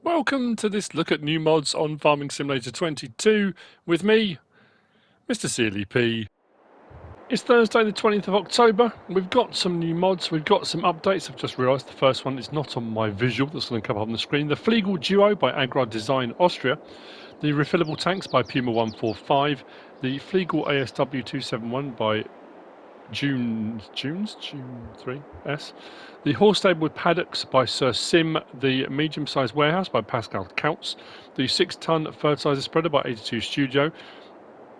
Welcome to this look at new mods on Farming Simulator 22 with me, Mr. Sealy P. It's Thursday the 20th of October. We've got some new mods, we've got some updates. I've just realised the first one is not on my visual, that's going to come up on the screen. The Fliegel Duo by Agrardesign Austria. The Refillable Tanks by Puma 145. The Fliegel ASW 271 by June 3S. The Horse Stable with Paddocks by Sir Sim. The Medium Sized Warehouse by Pascal Counts. The 6-ton Fertilizer Spreader by 82 Studio.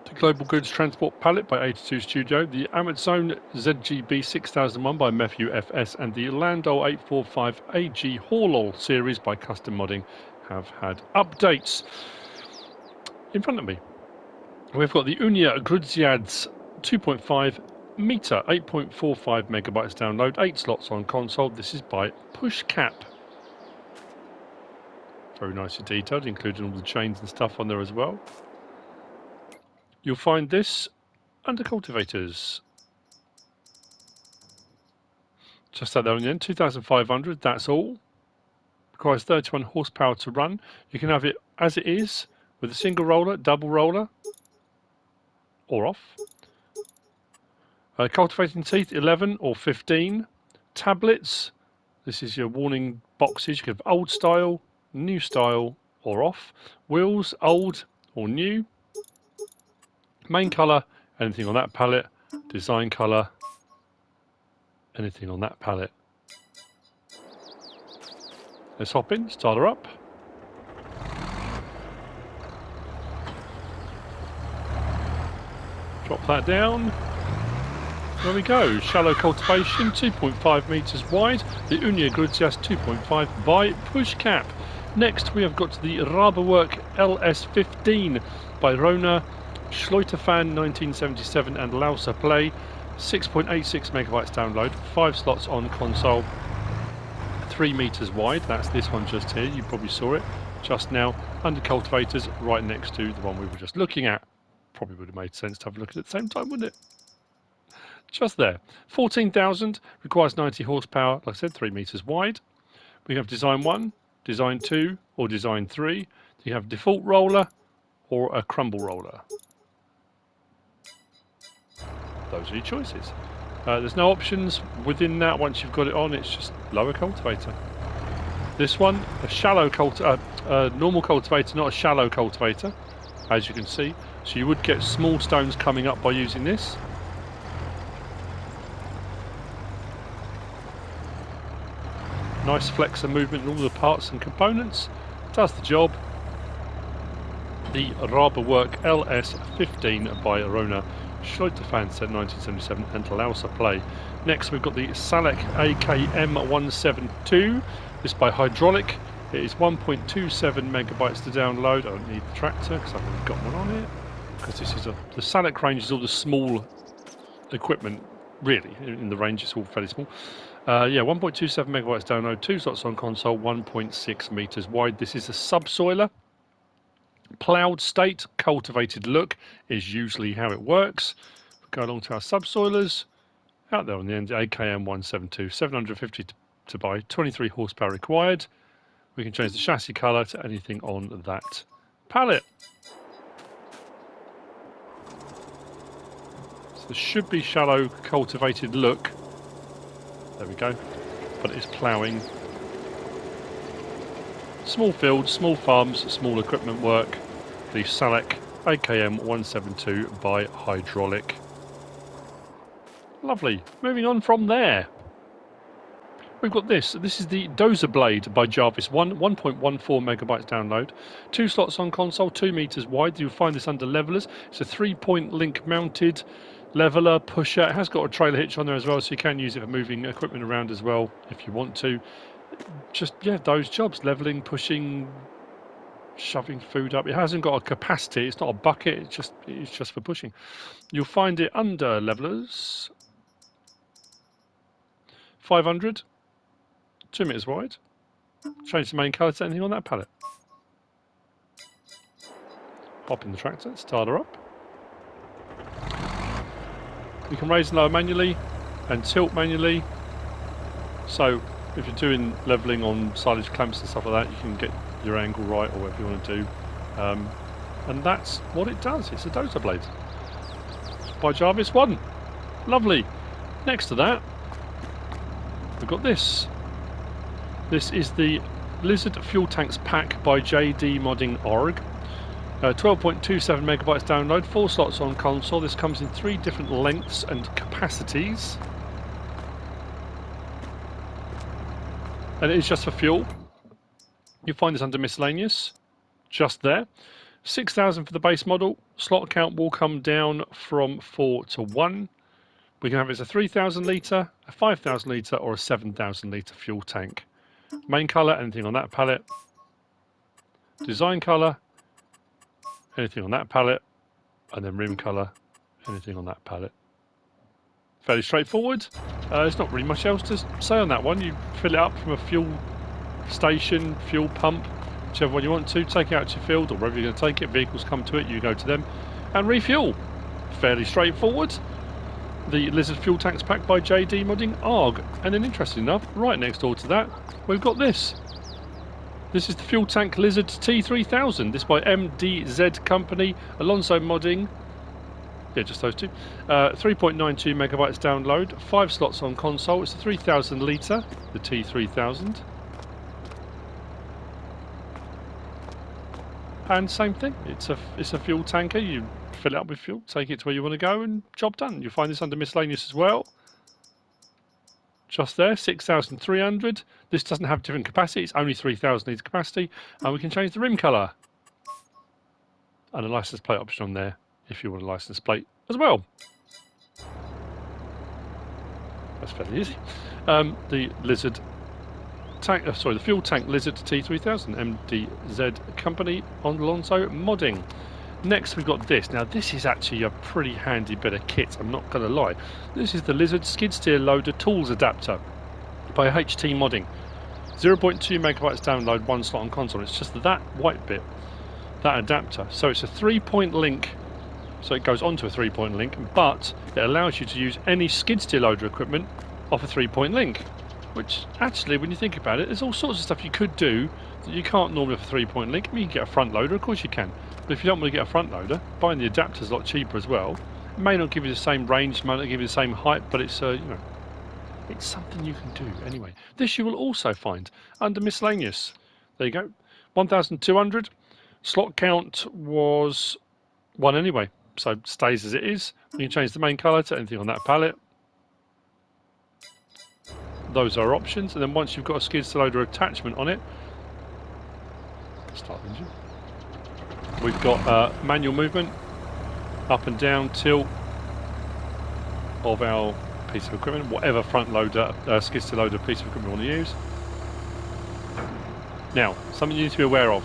The Global Goods Transport Pallet by 82 Studio. The Amazon ZGB 6001 by Matthew FS. And the Landau 845 AG Haul series by Custom Modding have had updates. In front of me, we've got the Unia Grudziądz 2.5 meter, 8.45 megabytes download, 8 slots on console. This is by Puszkap. Very nicely detailed, including all the chains and stuff on there as well. You'll find this under cultivators. Just out there on the end, 2,500, that's all. Requires 31 horsepower to run. You can have it as it is, with a single roller, double roller, or off. Cultivating teeth, 11 or 15. Tablets, this is your warning boxes. You can have old style, new style, or off. Wheels, old or new. Main colour, anything on that palette. Design colour, anything on that palette. Let's hop in, start her up. Drop that down. There we go, shallow cultivation, 2.5 metres wide, the Unia Grudziądz 2.5 by Puszkap. Next we have got the RabeWerk LS 15 by Rohna, Schleuterfan 1977 and Lauserplay, 6.86 megabytes download, 5 slots on console, 3 metres wide. That's this one just here, you probably saw it just now, under cultivators right next to the one we were just looking at. Probably would have made sense to have a look at it at the same time, wouldn't it? Just there. 14,000, requires 90 horsepower, like I said, 3 metres wide. We have Design 1, Design 2 or Design 3. You have default roller or a crumble roller. Those are your choices. There's no options within that once you've got it on, it's just lower cultivator. This one, a shallow normal cultivator, not a shallow cultivator, as you can see. So you would get small stones coming up by using this. Nice flexor movement in all the parts and components. Does the job. The RabeWerk LS 15 by Rohna, Schleuterfan 1977 and Lauserplay. Next we've got the Salek AKM172. This by Hydraulik. It is 1.27 megabytes to download. I don't need the tractor because I've already got one on it. Because this is the Salek range is all the small equipment, really. In the range, it's all fairly small. 1.27 megabytes download, 2 slots on console, 1.6 meters wide. This is a subsoiler. Ploughed state, cultivated look is usually how it works. Go along to our subsoilers. Out there on the end, AKM 172, 750 to buy, 23 horsepower required. We can change the chassis colour to anything on that palette. So there should be shallow cultivated look. There we go, but it's ploughing. Small fields, small farms, small equipment work. The Salek AKM 172 by Hydraulik. Lovely. Moving on from there. We've got this. This is the Dozer blade by JarviceOne, 1.14 megabytes download. 2 slots on console, 2 meters wide. You'll find this under levelers. It's a 3-point link mounted leveler, pusher. It has got a trailer hitch on there as well, so you can use it for moving equipment around as well if you want to. Just, yeah, those jobs, leveling, pushing, shoving food up. It hasn't got a capacity, it's not a bucket, it's just for pushing. You'll find it under levelers. 500, 2 meters wide. Change the main colour to anything on that palette. Hop in the tractor, start her up. You can raise and lower manually and tilt manually. So if you're doing levelling on silage clamps and stuff like that, you can get your angle right or whatever you want to do. And that's what it does. It's a Dozer blade by JarviceOne. Lovely. Next to that, we've got this. This is the Lizard Fuel Tanks Pack by JDModding org. 12.27 megabytes download, 4 slots on console. This comes in 3 different lengths and capacities. And it is just for fuel. You find this under miscellaneous, just there. 6,000 for the base model. Slot count will come down from 4 to 1. We can have it as a 3,000 litre, a 5,000 litre, or a 7,000 litre fuel tank. Main colour, anything on that palette. Design colour, anything on that palette. And then rim colour, anything on that palette. Fairly straightforward. There's not really much else to say on that one. You fill it up from a fuel station, fuel pump, whichever one you want to. Take it out to your field or wherever you're going to take it. Vehicles come to it, you go to them and refuel. Fairly straightforward. The Lizard Fuel Tanks Pack by JDModding org. And then interesting enough, right next door to that, we've got this. This is the Fuel Tank Lizard T3000. This by MDZCompany, Alonso modding. Yeah, just those two. 3.92 megabytes download, 5 slots on console. It's a 3,000 litre, the T3000. And same thing, it's a fuel tanker. You fill it up with fuel, take it to where you want to go, and job done. You'll find this under miscellaneous as well. Just there, 6,300. This doesn't have different capacity, it's only 3,000 litre capacity, and we can change the rim colour. And a license plate option on there if you want a license plate as well. That's fairly easy. The Lizard tank, the Fuel Tank Lizard T3000, MDZCompany on Alonso modding. Next we've got this. Now this is actually a pretty handy bit of kit, I'm not going to lie. This is the Lizard Skid Steer Loader Tools Adapter by HTmodding. 0.2 megabytes download, 1 slot on console. It's just that white bit, that adapter. So it's a 3-point link, so it goes onto a 3-point link, but it allows you to use any skid steer loader equipment off a 3-point link. Which actually, when you think about it, there's all sorts of stuff you could do that you can't normally off a 3-point link. I mean, you can get a front loader, of course you can. But if you don't want to get a front loader, buying the adapter is a lot cheaper as well. It may not give you the same range, may not give you the same height, but it's you know, it's something you can do anyway. This you will also find under miscellaneous. There you go, 1,200. Slot count was 1 anyway, so stays as it is. You can change the main colour to anything on that palette. Those are options, and then once you've got a skid steer loader attachment on it, start the engine. We've got manual movement, up and down, tilt of our piece of equipment, whatever front loader, skid steer loader piece of equipment you want to use. Now, something you need to be aware of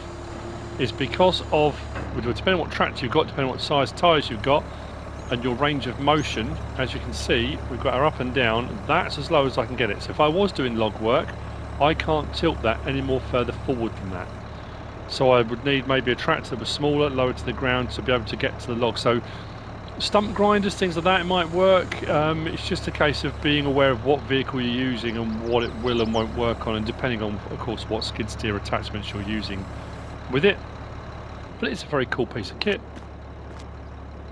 is because of, depending on what tractor you've got, depending on what size tyres you've got, and your range of motion, as you can see, we've got our up and down. That's as low as I can get it. So if I was doing log work, I can't tilt that any more further forward than that. So I would need maybe a tractor that was smaller, lower to the ground to be able to get to the log. So stump grinders, things like that, it might work. It's just a case of being aware of what vehicle you're using and what it will and won't work on, and depending on, of course, what skid steer attachments you're using with it. But it's a very cool piece of kit.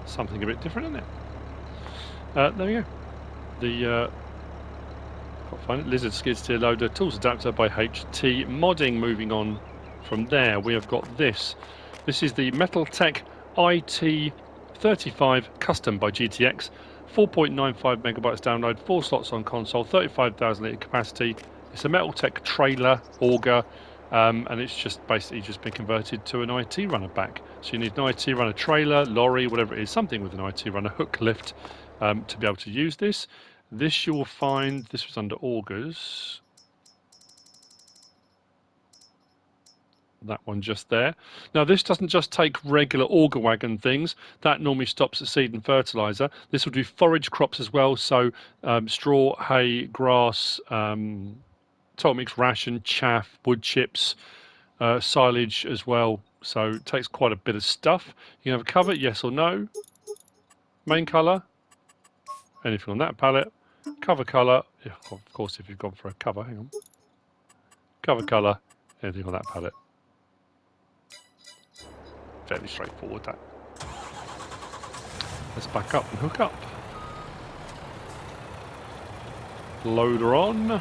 Something a bit different, isn't it? There we go. The can't find it. Lizard Skid Steer Loader Tools Adapter by HTmodding. Moving on from there, we have got this. This is the Metaltech IT 35 Custom by GTX. 4.95 megabytes download, 4 slots on console, 35,000 litre capacity. It's a Metaltech trailer auger. And it's just basically just been converted to an IT runner back. So you need an IT runner trailer, lorry, whatever it is, something with an IT runner hook lift to be able to use this. This you will find, this was under augers. That one just there. Now this doesn't just take regular auger wagon things. That normally stops at seed and fertilizer. This will do forage crops as well. So straw, hay, grass, total mix ration, chaff, wood chips, silage as well. So it takes quite a bit of stuff. You can have a cover, yes or no. Main colour, anything on that palette. Cover colour, yeah, of course if you've gone for a cover, hang on. Cover colour, anything on that palette. fairly straightforward, that. Let's back up and hook up. Loader on.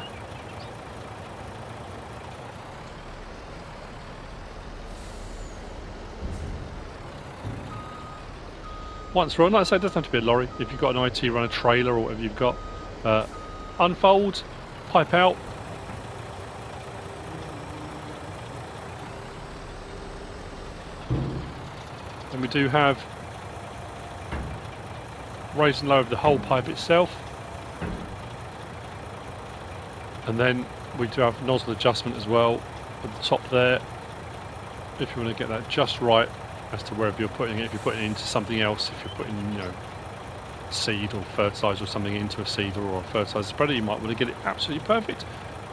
Once we're on, like I say, it doesn't have to be a lorry. If you've got an IT run a trailer or whatever you've got, unfold, pipe out. And we do have raise and lower of the whole pipe itself. And then we do have nozzle adjustment as well at the top there. If you want to get that just right as to wherever you're putting it, if you're putting it into something else, if you're putting, you know, seed or fertilizer or something into a seeder or a fertilizer spreader, you might want to get it absolutely perfect.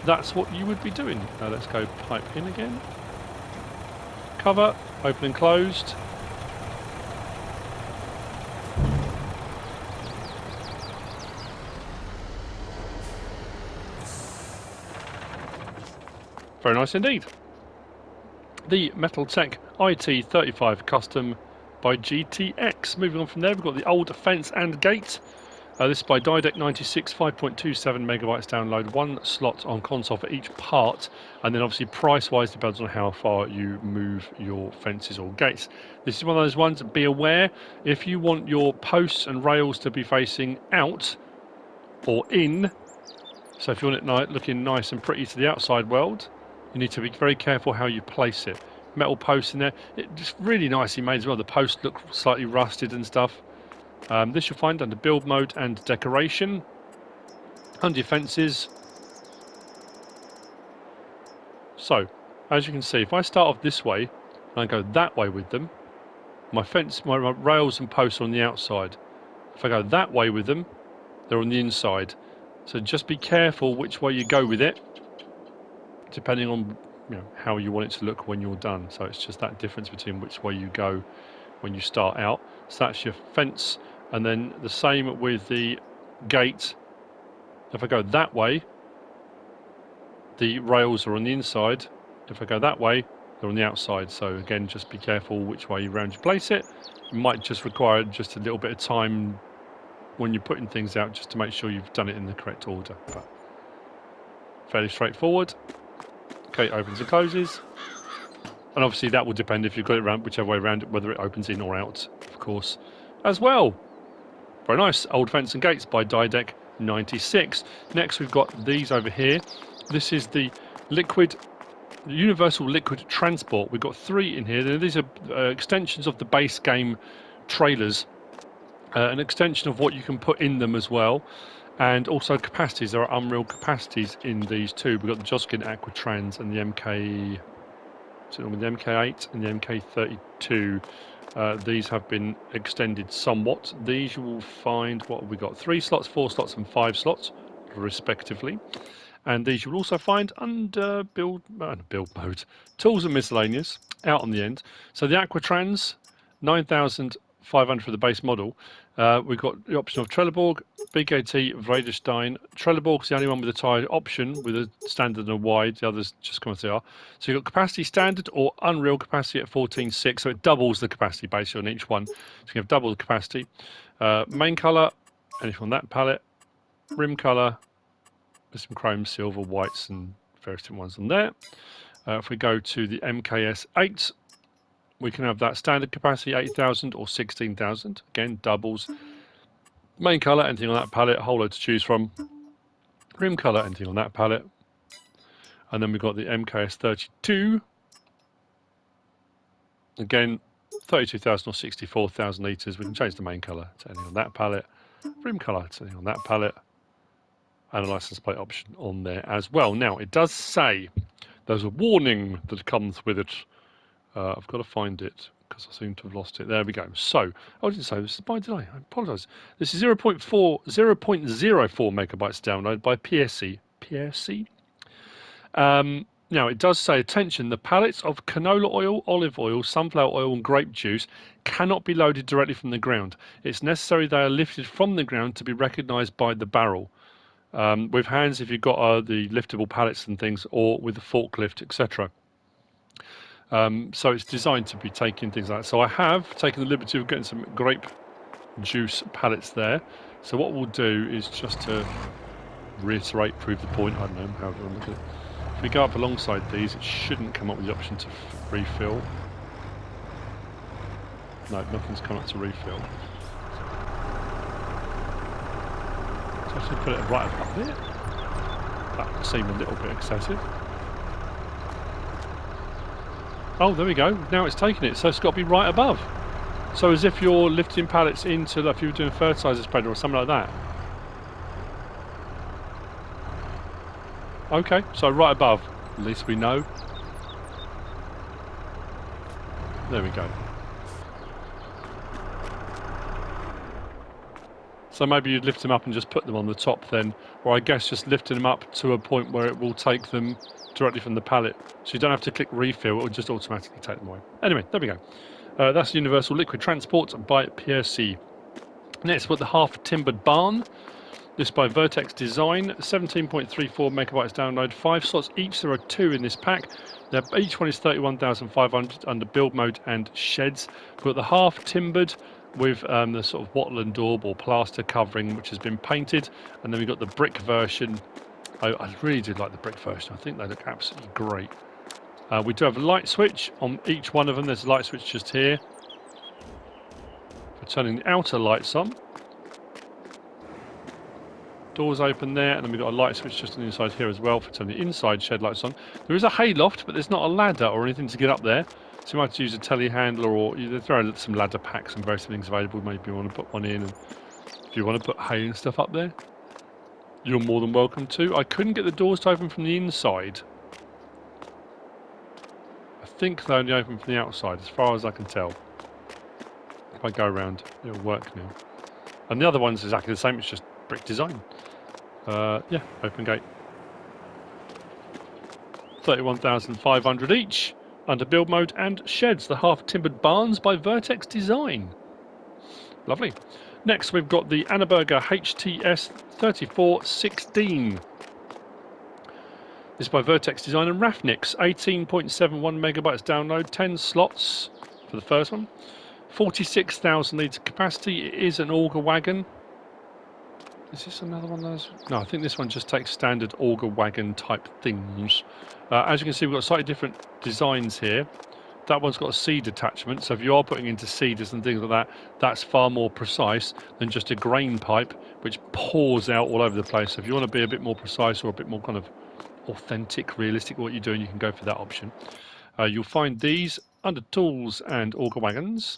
That's what you would be doing. Now let's go pipe in again. Cover, open and closed. Very nice indeed. The Metaltech IT 35 Custom by GTX. Moving on from there, we've got the old fence and gate. This is by Didec 96, 5.27 megabytes download, one slot on console for each part, and then obviously price-wise depends on how far you move your fences or gates. This is one of those ones, be aware, if you want your posts and rails to be facing out or in, so if you want it looking nice and pretty to the outside world, you need to be very careful how you place it. Metal posts in there, it's really nicely made as well. The posts look slightly rusted and stuff. This you'll find under build mode and decoration. Under your fences. So, as you can see, if I start off this way and I go that way with them, my rails and posts are on the outside. If I go that way with them, they're on the inside. So just be careful which way you go with it, depending on, you know, how you want it to look when you're done. So it's just that difference between which way you go when you start out. So that's your fence, and then the same with the gate. If I go that way, the rails are on the inside. If I go that way, they're on the outside. So again, just be careful which way around you place it. It might just require just a little bit of time when you're putting things out, just to make sure you've done it in the correct order. But fairly straightforward. Okay, opens and closes. And obviously that will depend if you've got it around whichever way around it, whether it opens in or out, of course, as well. Very nice. Old Fence and Gates by Didec 96. Next we've got these over here. This is the Universal Liquid Transport. We've got 3 in here. These are extensions of the base game trailers. An extension of what you can put in them as well. And also capacities. There are unreal capacities in these too. We've got the Joskin Aquatrans and the MK... the MK8 and the MK32. These have been extended somewhat. These you will find, what have we got? 3 slots, 4 slots and 5 slots, respectively. And these you will also find under build mode. Tools and miscellaneous, out on the end. So the Aquatrans, 9,500 for the base model. We've got the option of Trelleborg, BKT, Vredestein. Trelleborg's the only one with a tied option with a standard and a wide. The others just come as they are. So you've got capacity standard or unreal capacity at 14.6. So it doubles the capacity basically on each one. So you have double the capacity. Main colour, anything on that palette. Rim colour, there's some chrome, silver, whites and various different ones on there. If we go to the MKS8, we can have that standard capacity 8,000 or 16,000. Again, doubles. Main colour, anything on that palette, a whole load to choose from. Rim colour, anything on that palette. And then we've got the MKS32. Again, 32,000 or 64,000 litres. We can change the main colour to anything on that palette. Rim colour to anything on that palette. And a license plate option on there as well. Now, it does say there's a warning that comes with it. I've got to find it because I seem to have lost it. There we go. So, I didn't say this is by delay. I apologise. This is 0.04 megabytes download by Piersi. Piersi. Now, it does say, attention, the pallets of canola oil, olive oil, sunflower oil and grape juice cannot be loaded directly from the ground. It's necessary they are lifted from the ground to be recognised by the barrel. With hands if you've got the liftable pallets and things, or with a forklift, etc. So it's designed to be taking things like that. So I have taken the liberty of getting some grape juice pallets there. So what we'll do is just to reiterate, prove the point, I don't know, however you want to look at it. If we go up alongside these, it shouldn't come up with the option to refill. No, nothing's come up to refill. So actually put it right up there. That would seem a little bit excessive. Oh, there we go. Now it's taking it, so it's got to be right above. So as if you're lifting pallets into, like if you were doing a fertilizer spreader or something like that. Okay, so right above. At least we know. There we go. So maybe you'd lift them up and just put them on the top then, or I guess just lifting them up to a point where it will take them directly from the pallet. So you don't have to click refill, it will just automatically take them away. Anyway, there we go. That's Universal Liquid Transport by Piersi. Next, we've got the half-timbered barn. This by Vertexdezign, 17.34 megabytes download, 5 slots each. There are 2 in this pack. Each one is 31,500 under build mode and sheds. We've got the half-timbered with the sort of wattle and daub or plaster covering, which has been painted. And then we've got the brick version. I really do like the brick version. I think they look absolutely great. We do have a light switch on each one of them. There's a light switch just here for turning the outer lights on. Doors open there, and then we've got a light switch just on the inside here as well for turning the inside shed lights on. There is a hay loft, but there's not a ladder or anything to get up there. So you might have to use a telehandler, or you throw some ladder packs and various things available. Maybe you want to put one in, and if you want to put hay and stuff up there, you're more than welcome to. I couldn't get the doors to open from the inside. I think they only open from the outside, as far as I can tell. If I go around, it'll work now. And the other one's exactly the same, it's just brick design. Yeah, open gate. 31,500 each under build mode and sheds. The half-timbered barns by Vertexdezign. Lovely. Next, we've got the Annaburger HTS 3416. This is by Vertexdezign and rafftnix. 18.71 megabytes download, 10 slots for the first one. 46,000 litre capacity. It is an Auger Wagon. Is this another one of those? No, I think this one just takes standard Auger Wagon type things. As you can see, we've got slightly different designs here. That one's got a seed attachment, so if you are putting into seeders and things like that, that's far more precise than just a grain pipe, which pours out all over the place. So if you want to be a bit more precise or a bit more kind of authentic, realistic what you're doing, you can go for that option. You'll find these under Tools and Auger Wagons.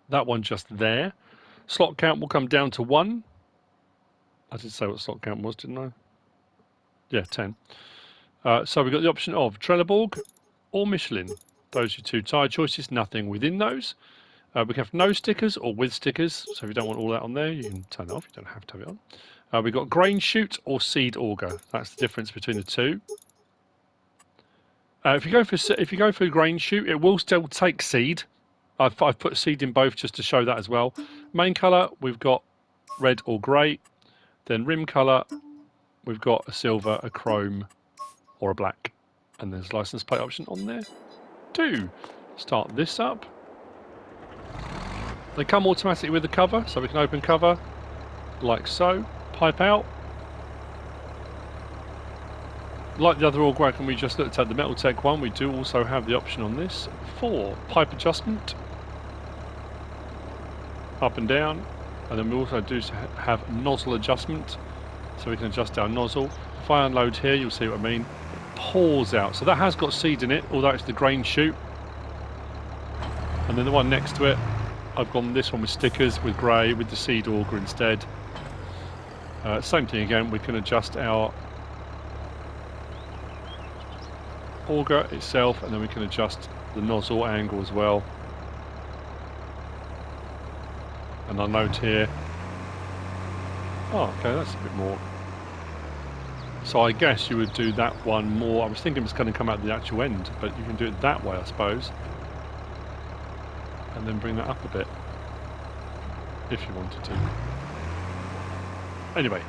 That one just there. Slot count will come down to 1. I did say what slot count was, didn't I? Yeah, 10. So we've got the option of Trelleborg or Michelin. Those are your 2 tyre choices, nothing within those. We can have no stickers or with stickers, so if you don't want all that on there, you can turn it off, you don't have to have it on. We've got grain chute or seed auger. That's the difference between the 2. If you go for grain chute, it will still take seed. I've put seed in both just to show that as well. Main colour, we've got red or grey. Then rim colour, we've got a silver, a chrome, or a black. And there's license plate option on there too. Start this up. They come automatically with the cover, so we can open cover like so. Pipe out. Like the other Auger Wagon we just looked at, the Metaltech one, we do also have the option on this for pipe adjustment. Up and down. And then we also do have nozzle adjustment, so we can adjust our nozzle. If I unload here, you'll see what I mean. It pours out. So that has got seed in it, although it's the grain chute. And then the one next to it, I've gone this one with stickers, with grey, with the seed auger instead. Same thing again, we can adjust our auger itself, and then we can adjust the nozzle angle as well. And I'll note here, oh okay, that's a bit more. So I guess you would do that one more, I was thinking it's going to come out the actual end, but you can do it that way I suppose. And then bring that up a bit, if you wanted to. Anyway,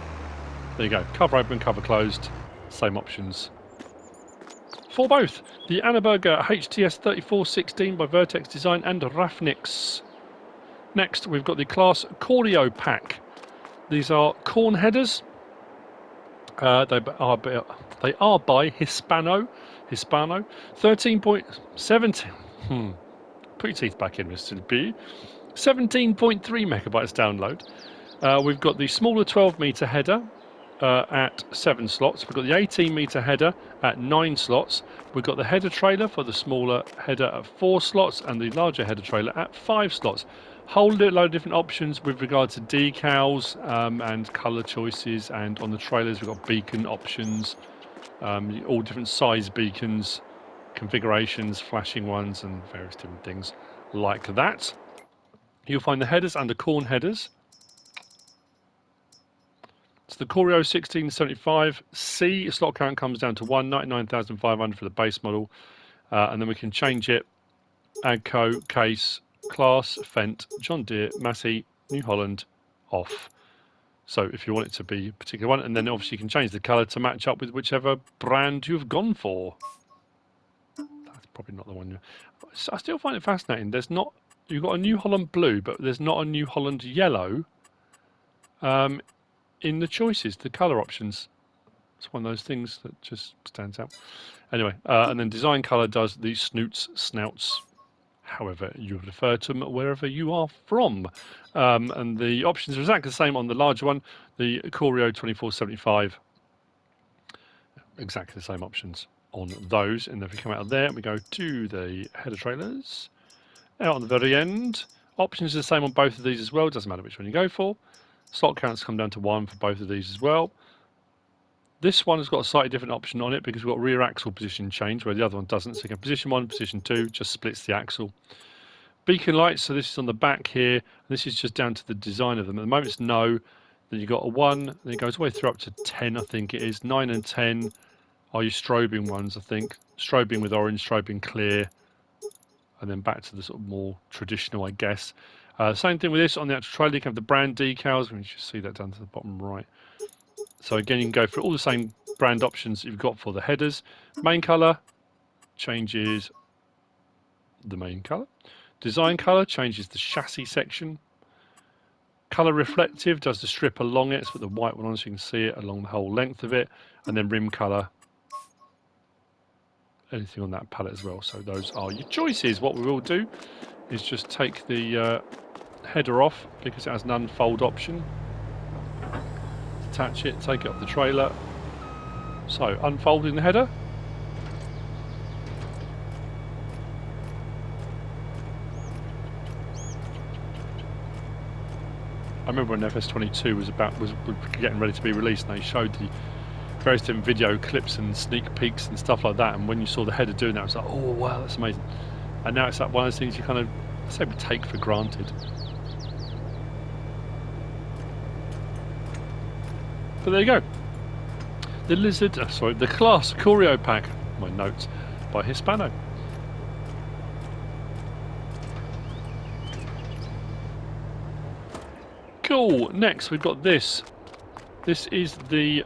there you go, cover open, cover closed, same options for both the Annaburger HTS 3416 by Vertexdezign and rafftnix. Next, we've got the Claas Corio pack. These are corn headers. They are by Hispano. 13.17. Put your teeth back in, Mr. B. 17.3 megabytes download. We've got the smaller 12-meter header at 7 slots. We've got the 18-meter header at 9 slots. We've got the header trailer for the smaller header at 4 slots and the larger header trailer at 5 slots. Whole load of different options with regard to decals and colour choices, and on the trailers we've got beacon options, all different size beacons, configurations, flashing ones and various different things like that. You'll find the headers under corn headers. So the Corio 1675C slot count comes down to 199,500 for the base model, and then we can change it. Agco, Case, Claas, Fendt, John Deere, Massey, New Holland, off. So if you want it to be a particular one, and then obviously you can change the colour to match up with whichever brand you've gone for. That's probably not the one. I still find it fascinating. There's not. You've got a New Holland blue, but there's not a New Holland yellow. In the choices, the colour options. It's one of those things that just stands out. Anyway, and then design colour does the snoots, snouts, however you refer to them, wherever you are from. And the options are exactly the same on the larger one, the Corio 2475. Exactly the same options on those. And if we come out of there, we go to the header trailers. Out on the very end, options are the same on both of these as well. Doesn't matter which one you go for. Slot counts come down to 1 for both of these as well. This one has got a slightly different option on it because we've got rear axle position change, where the other one doesn't. So you can position 1, position 2, just splits the axle. Beacon lights, so this is on the back here. This is just down to the design of them. At the moment it's no. Then you've got a 1, then it goes all the way through up to 10, I think it is. 9 and 10 are your strobing ones, I think. Strobing with orange, strobing clear. And then back to the sort of more traditional, I guess. Same thing with this on the actual trailer. You can have the brand decals. We should see that down to the bottom right. So again, you can go for all the same brand options you've got for the headers. Main colour changes the main colour. Design colour changes the chassis section. Colour reflective does the strip along it. Let's put the white one on so you can see it along the whole length of it. And then rim colour, anything on that palette as well. So those are your choices. What we will do is just take the header off because it has an unfold option. Attach it, take it off the trailer. So unfolding the header. I remember when FS22 was getting ready to be released, and they showed the various different video clips and sneak peeks and stuff like that, and when you saw the header doing that, it was like, oh wow, that's amazing. And now it's like one of those things you kind of, I say, we take for granted. But there you go. The Claas Corio pack, my notes, by Hispano. Cool. Next, we've got this. This is the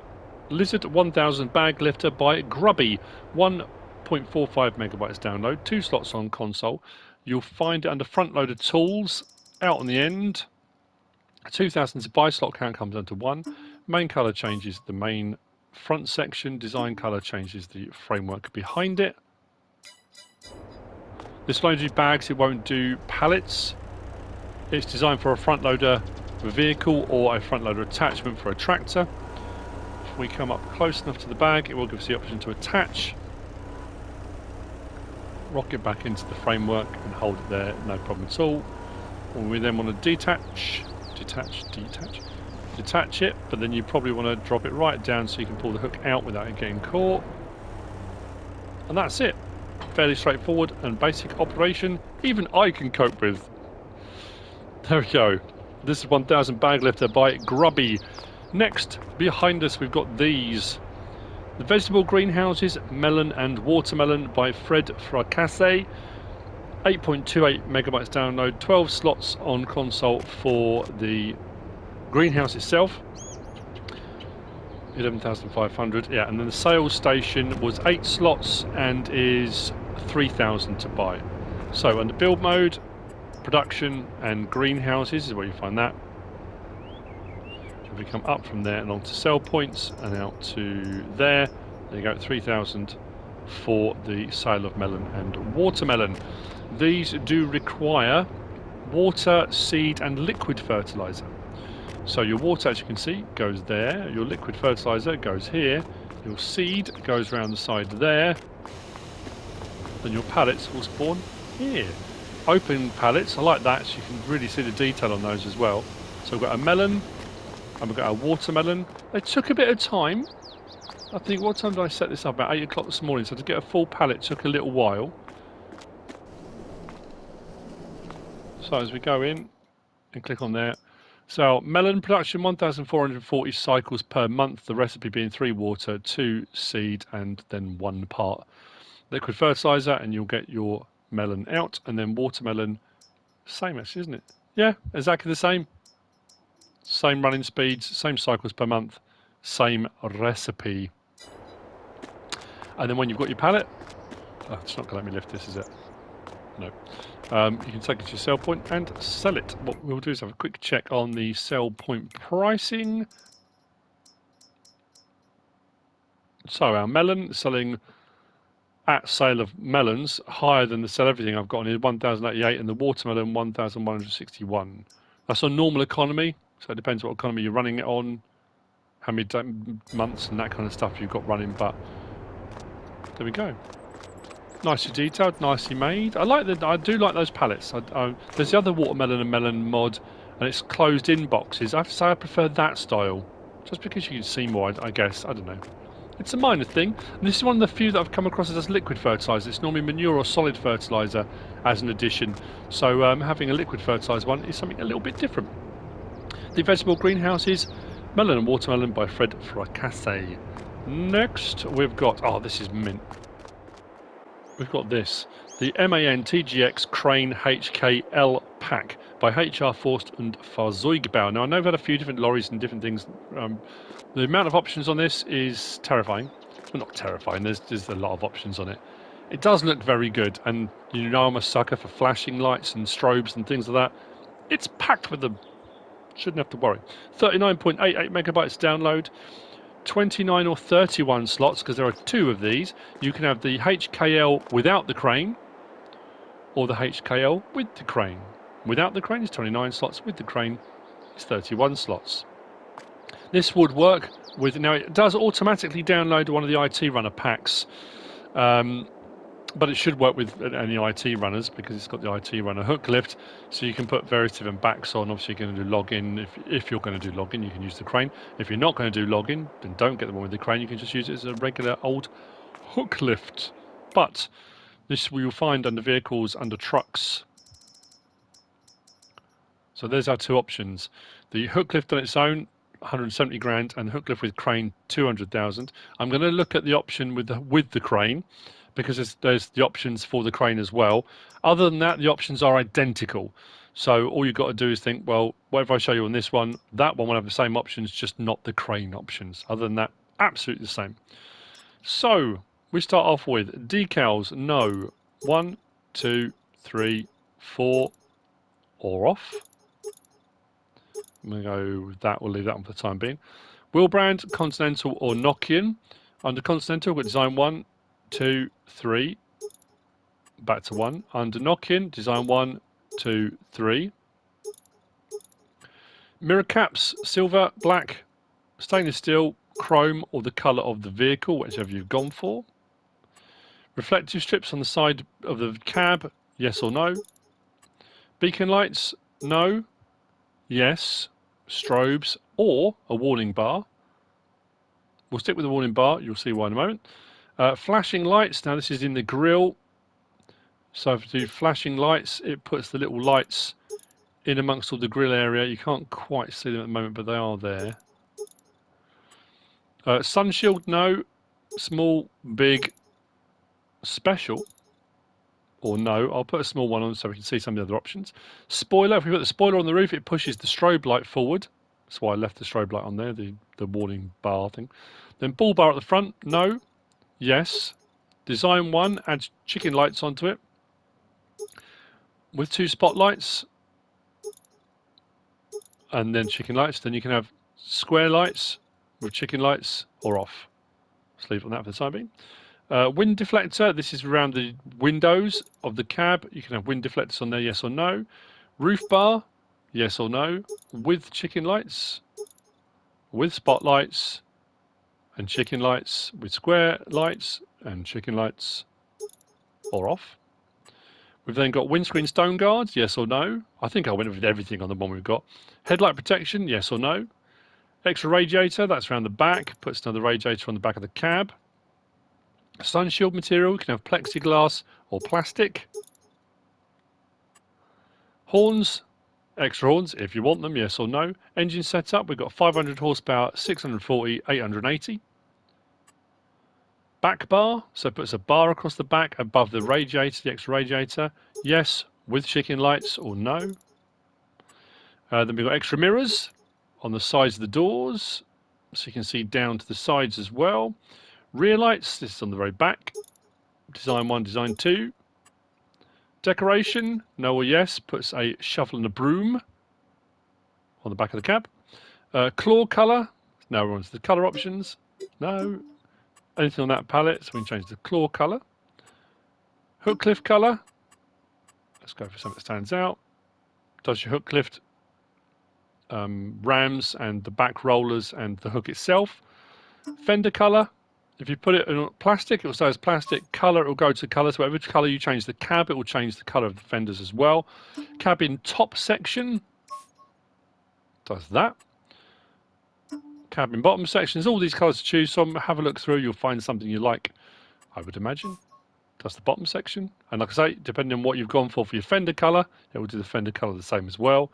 Lizard 1000 Baglifter by Grubby. 1.45 megabytes download, 2 slots on console. You'll find it under front loader tools, out on the end. 2000 buy slot count comes down to 1. Main colour changes the main front section. Design colour changes the framework behind it. This will only do bags, it won't do pallets. It's designed for a front loader vehicle or a front loader attachment for a tractor. If we come up close enough to the bag, it will give us the option to attach. Rock it back into the framework and hold it there, no problem at all. When we then want to detach it, but then you probably want to drop it right down so you can pull the hook out without it getting caught. And that's it. Fairly straightforward and basic operation, even I can cope with. There we go. This is 1000 Baglifter by Grubby. Next, behind us we've got these. The vegetable greenhouses, melon and watermelon by Fra-Cassés. 8.28 megabytes download, 12 slots on console for the greenhouse itself. 11,500. Yeah, and then the sales station was 8 slots and is 3,000 to buy. So under build mode, production and greenhouses is where you find that. If we come up from there and onto sell points and out to there, you go at 3,000 for the sale of melon and watermelon. These do require water, seed and liquid fertilizer. So your water, as you can see, goes there, your liquid fertilizer goes here, your seed goes around the side there, then your pallets will spawn here. Open pallets, I like that, so you can really see the detail on those as well. So we've got a melon, and we've got a watermelon. They took a bit of time. I think, what time did I set this up? About 8 o'clock this morning, so to get a full pallet took a little while. So as we go in and click on there, so melon production 1,440 cycles per month, the recipe being 3 water, 2 seed and then 1 part liquid fertilizer, and you'll get your melon out. And then watermelon, same actually, isn't it? Yeah, exactly the same. Same running speeds, same cycles per month, same recipe. And then when you've got your pallet, oh, it's not going to let me lift this, is it? No. You can take it to your sell point and sell it. What we'll do is have a quick check on the sell point pricing. So our melon selling at sale of melons higher than the sell everything I've got on here, 1,088, and the watermelon 1,161. That's on normal economy, so it depends what economy you're running it on, how many months and that kind of stuff you've got running, but there we go. Nicely detailed, nicely made. I do like those pallets. There's the other watermelon and melon mod, and it's closed in boxes. I have to say I prefer that style, just because you can see more, I guess. I don't know. It's a minor thing. And this is one of the few that I've come across as liquid fertilizer. It's normally manure or solid fertilizer as an addition. So having a liquid fertilizer one is something a little bit different. The vegetable greenhouses, melon and watermelon by Fra-Cassés. Next, we've got, oh, this is mint. We've got this, the MAN TGX Crane HKL pack by HR Forst and Fahrzeugbau. Now I know I've had a few different lorries and different things. The amount of options on this is terrifying. Well, not terrifying, there's a lot of options on it. It does look very good, and you know I'm a sucker for flashing lights and strobes and things like that. It's packed with them. Shouldn't have to worry. 39.88 megabytes download. 29 or 31 slots, because there are 2 of these. You can have the HKL without the crane, or the HKL with the crane. Without the crane is 29 slots, with the crane is 31 slots. This would work with, now it does automatically download one of the IT runner packs, but it should work with any IT runners because it's got the IT runner hook lift, so you can put various different backs on. Obviously you're going to do login. If you're going to do login, you can use the crane. If you're not going to do login, then don't get the one with the crane. You can just use it as a regular old hook lift. But this we will find under vehicles, under trucks. So there's our 2 options. The hook lift on its own, 170 grand, and hook lift with crane, 200,000. I'm going to look at the option with the crane, because there's the options for the crane as well. Other than that, the options are identical. So all you've got to do is think, well, whatever I show you on this one, that one will have the same options, just not the crane options. Other than that, absolutely the same. So we start off with decals, no. 1, 2, 3, 4, or off. I'm going to go with that, we'll leave that one for the time being. Wheel brand, Continental or Nokian. Under Continental, we've got design 1, 2, 3, back to 1. Under Nokian, design 1, 2, 3. Mirror caps, silver, black, stainless steel, chrome, or the colour of the vehicle, whichever you've gone for. Reflective strips on the side of the cab, yes or no. Beacon lights, no, yes. Strobes, or a warning bar. We'll stick with the warning bar, you'll see why in a moment. Flashing lights, now this is in the grille. So if you do flashing lights, it puts the little lights in amongst all the grille area. You can't quite see them at the moment, but they are there. Sun shield, no. Small, big, special, or no. I'll put a small one on so we can see some of the other options. Spoiler, if we put the spoiler on the roof, it pushes the strobe light forward. That's why I left the strobe light on there, the the warning bar thing. Then bull bar at the front, no. Yes. Design 1 adds chicken lights onto it with 2 spotlights and then chicken lights. Then you can have square lights with chicken lights or off. Let's leave it on that for the time being. Wind deflector, this is around the windows of the cab. You can have wind deflectors on there, yes or no. Roof bar, yes or no. With chicken lights, with spotlights and chicken lights, with square lights and chicken lights or off. We've then got windscreen stone guards, yes or no. I think I went with everything on the one we've got. Headlight protection, yes or no. Extra radiator, that's around the back, puts another radiator on the back of the cab. Sun shield material, you can have plexiglass or plastic. Horns, extra horns if you want them, yes or no. Engine setup, we've got 500 horsepower, 640, 880. Back bar, so it puts a bar across the back above the radiator, the extra radiator. Yes, with chicken lights or no. Then we've got extra mirrors on the sides of the doors, so you can see down to the sides as well. Rear lights, this is on the very back. Design 1, Design 2. Decoration, no or yes, puts a shovel and a broom on the back of the cab. Claw colour, now we're on to the colour options. No. Anything on that palette, so we can change the claw colour. Hook lift colour, let's go for something that stands out. Does your hook lift rams and the back rollers and the hook itself. Fender colour, if you put it in plastic, it will stay as plastic. Colour, it will go to colour, so whatever colour you change the cab, it will change the colour of the fenders as well. Cabin top section, does that. Cabin bottom section, there's all these colours to choose from. Have a look through, you'll find something you like, I would imagine. That's the bottom section. And like I say, depending on what you've gone for your fender colour, it will do the fender colour the same as well.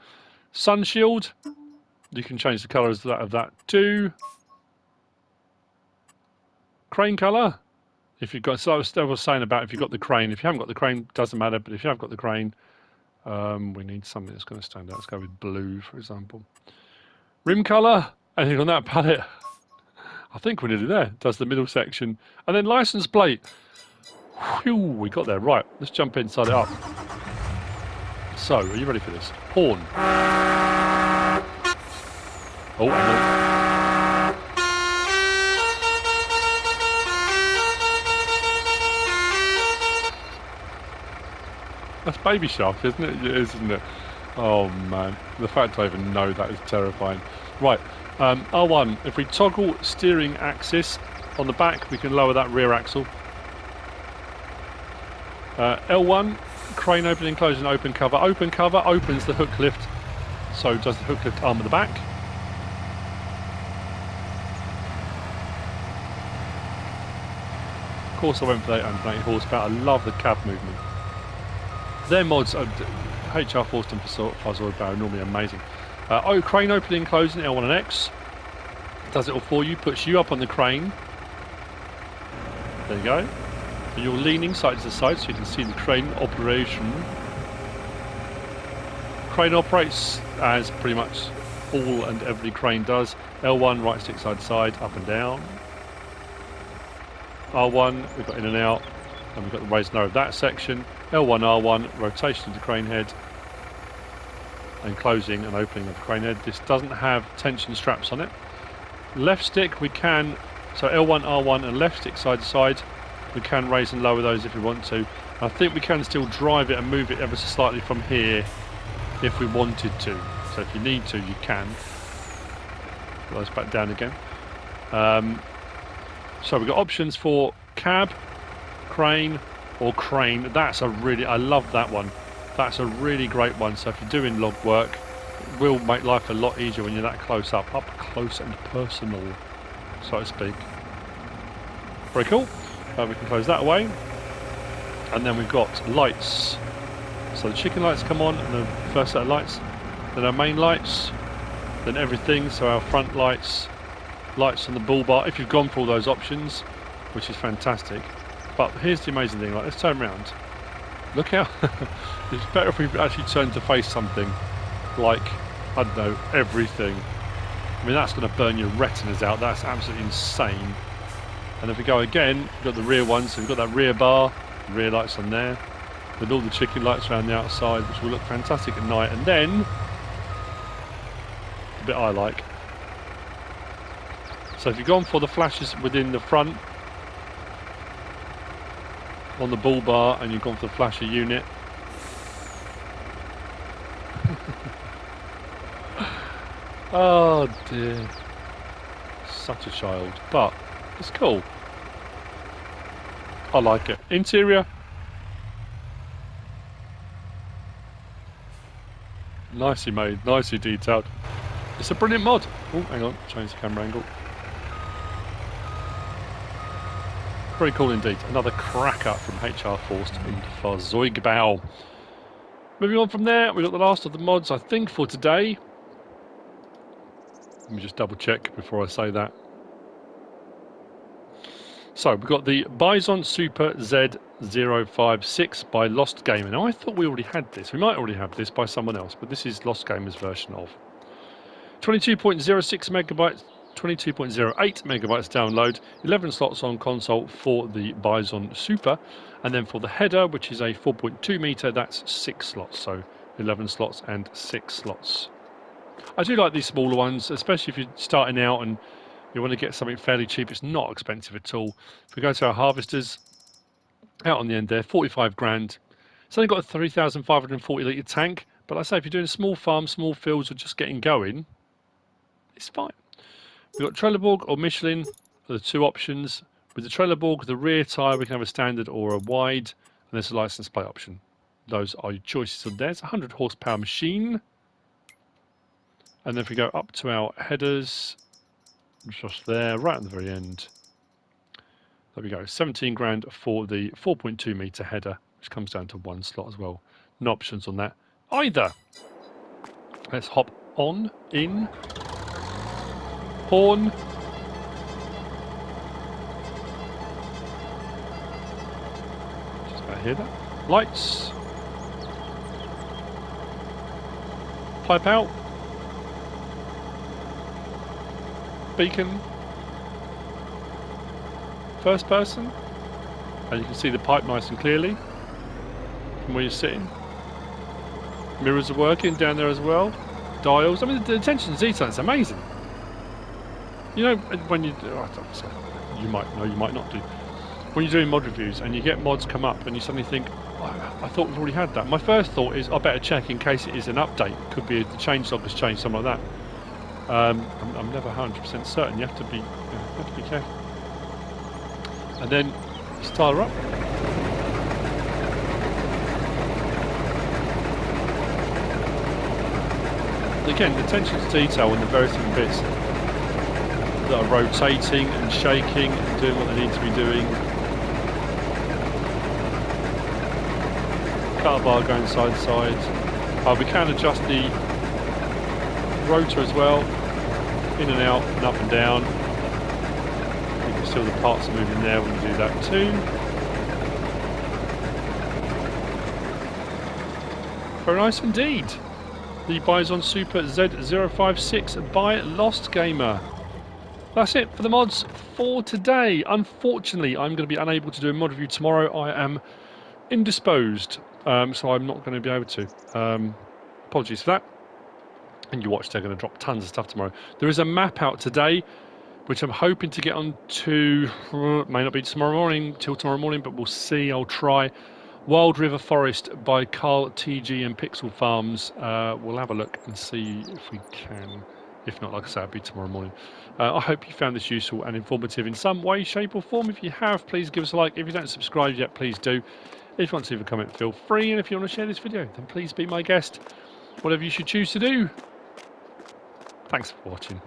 Sun shield, you can change the colour of that too. Crane colour, if you've got, so I was saying about if you've got the crane, if you haven't got the crane, doesn't matter, but if you have got the crane, we need something that's going to stand out. Let's go with blue, for example. Rim colour, anything on that palette? I think we're nearly there. Does the middle section. And then license plate. Whew, we got there. Right, let's jump inside it up. So, are you ready for this? Horn. Oh, hang on. That's Baby Shark, isn't it? It is, isn't it? Oh man, the fact I even know that is terrifying. Right, R1, if we toggle steering axis on the back, we can lower that rear axle. L1, crane opening, closing, open cover. Open cover opens the hook lift, so does the hook lift arm at the back. Of course I went for 880 horsepower, I love the cab movement. Their mods are HR Forced and Fuzzoid are normally amazing. Crane opening, closing, L1 and X. Does it all for you, puts you up on the crane. There you go. And you're leaning side to side so you can see the crane operation. Crane operates as pretty much all and every crane does. L1, right stick side to side, up and down. R1, we've got in and out, and we've got the raise and lower of that section. L1, R1, rotation of the crane head, and closing and opening of the crane head. This doesn't have tension straps on it. Left stick we can, so L1, R1 and left stick side to side, we can raise and lower those if we want to. I think we can still drive it and move it ever so slightly from here if we wanted to. So if you need to, you can. Put those back down again. So we've got options for cab, crane, or crane. That's a really, I love that one. That's a really great one. So if you're doing log work, it will make life a lot easier when you're that close up close and personal, so to speak. Very cool. We can close that away. And then we've got lights. So the chicken lights come on, and the first set of lights. Then our main lights. Then everything. So our front lights, lights on the bull bar. If you've gone for all those options, which is fantastic. But here's the amazing thing. Like, let's turn around. Look how it's better if we actually turn to face something like, I don't know, everything. I mean, that's going to burn your retinas out. That's absolutely insane. And if we go again, we've got the rear one, so we've got that rear bar, rear lights on there, with all the chicken lights around the outside, which will look fantastic at night. And then, the bit I like. So if you've gone for the flashes within the front, on the bull bar, and you've gone for the flasher unit, oh dear, such a child, but it's cool. I like it. Interior, nicely made, nicely detailed. It's a brilliant mod. Oh, hang on, change the camera angle. Very cool indeed. Another cracker from HR Forst und Fahrzeugbau. Moving on from there, we've got the last of the mods, I think, for today. Let me just double check before I say that. So, we've got the Bison Super Z056 by Lost Gamer. Now, I thought we already had this. We might already have this by someone else, but this is Lost Gamer's version of 22.06 megabytes, 22.08 megabytes download, 11 slots on console for the Bison Super, and then for the header, which is a 4.2 meter, that's 6 slots, so 11 slots and 6 slots. I do like these smaller ones, especially if you're starting out and you want to get something fairly cheap. It's not expensive at all. If we go to our harvesters, out on the end there, 45 grand. It's only got a 3,540 litre tank, but like I say, if you're doing a small farm, small fields, or just getting going, it's fine. We've got Trelleborg or Michelin are the two options. With the Trelleborg, the rear tyre, we can have a standard or a wide, and there's a license plate option. Those are your choices. So there's a 100 horsepower machine. And then if we go up to our headers, just there, right at the very end, there we go, 17 grand for the 4.2 meter header, which comes down to 1 slot as well. No options on that either. Let's hop on, in, horn. Just about hear that. Lights. Pipe out. Beacon, first person, and you can see the pipe nice and clearly from where you're sitting. Mirrors are working down there as well. Dials. I mean, the attention to detail is amazing. You know, when you you might know, you might not do. When you're doing mod reviews and you get mods come up and you suddenly think, oh, I thought we've already had that. My first thought is I better check in case it is an update. It could be the changelog has changed, something like that. I'm never 100% certain. You have to be careful. And then start her up. Again, the attention to detail on the various different bits that are rotating and shaking and doing what they need to be doing. Cutter bar going side to side. We can adjust the rotor as well, in and out and up and down. You can see all the parts moving there when you do that too. Very nice indeed. The Bison Super Z056 by Lost Gamer. That's it for the mods for today. Unfortunately, I'm going to be unable to do a mod review tomorrow. I am indisposed, so I'm not going to be able to. Apologies for that. And you watch, they're going to drop tons of stuff tomorrow. There is a map out today, which I'm hoping to get on to, may not be till tomorrow morning, but we'll see, I'll try. Wild River Forest by Carl TG and Pixel Farms. We'll have a look and see if we can. If not, like I said, it'll be tomorrow morning. I hope you found this useful and informative in some way, shape or form. If you have, please give us a like. If you don't subscribe yet, please do. If you want to leave a comment, feel free. And if you want to share this video, then please be my guest. Whatever you should choose to do. Thanks for watching.